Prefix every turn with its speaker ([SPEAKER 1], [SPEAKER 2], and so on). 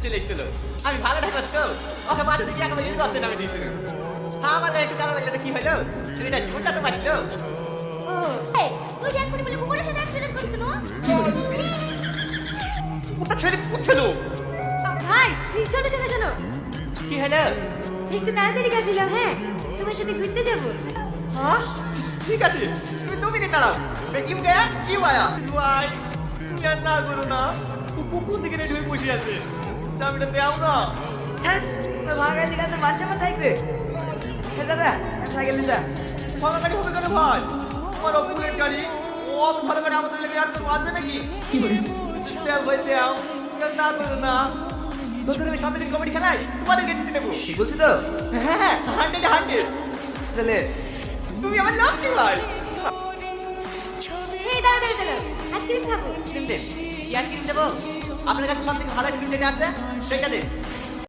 [SPEAKER 1] চলে এসেছিল। আমি ভালো ঢাকার তো ওকে মাঝে থেকে একেবারে ইয়ে করতে নামে দিয়েছিল। হ্যাঁ আমার গায়ে একটু জানা লাগলে তো কি হলো, ছেলেটা জীবনটা তো বাঁচলো।
[SPEAKER 2] ও এই তুই যে এক্ষুনি বলে কুকুরের সাথে অ্যাক্সিডেন্ট করেছিল
[SPEAKER 1] ওটা ছেলে পুছিল।
[SPEAKER 2] ভাই শোনো শোনো শোনো
[SPEAKER 1] কি হলো?
[SPEAKER 2] একটু তাড়াতাড়ি কাজ দিলাম। হ্যাঁ তোমার সাথে ঘুরতে যাবো।
[SPEAKER 1] হ্যাঁ ঠিক আছে, তুমি 2 মিনিট দাঁড়াও। ইউ গয়া ইউ আয়া ভাই, তুমি আর না করো না। কোন দিকে রেডি হয়ে বসে আছে, চাবিটা দেও না।
[SPEAKER 3] হ্যাঁ তো ভাঙা দিকে তো বাচ্চা মা থাকবে। হ্যাঁ দাদা সাইকেল নিয়ে যা।
[SPEAKER 1] ভালো গাড়ি হবে কেন ভাই? আমার অপুরের গাড়ি, ও অত ভালো গাড়ি আমাদের লেগে আর তো বাজে নাকি?
[SPEAKER 3] কি করে
[SPEAKER 1] দেও ভাই দেও, তুমি আর না করো না। তোদের আমি সামনে দিন কমেডি খেলাই তোমাদেরকে জিতে দেবো।
[SPEAKER 3] ঠিক বলছি তো?
[SPEAKER 1] হ্যাঁ 100
[SPEAKER 3] তাহলে
[SPEAKER 1] তুমি আমার লাভ কি ভাই?
[SPEAKER 2] এই দাঁড়া দাঁড়া দাঁড়া আইসক্রিম খাবো।
[SPEAKER 1] আইসক্রিম দেন, কি আইসক্রিম দেবো? আপনার কাছে সব থেকে ভালো আইসক্রিম যেটা আছে সেটা দেন।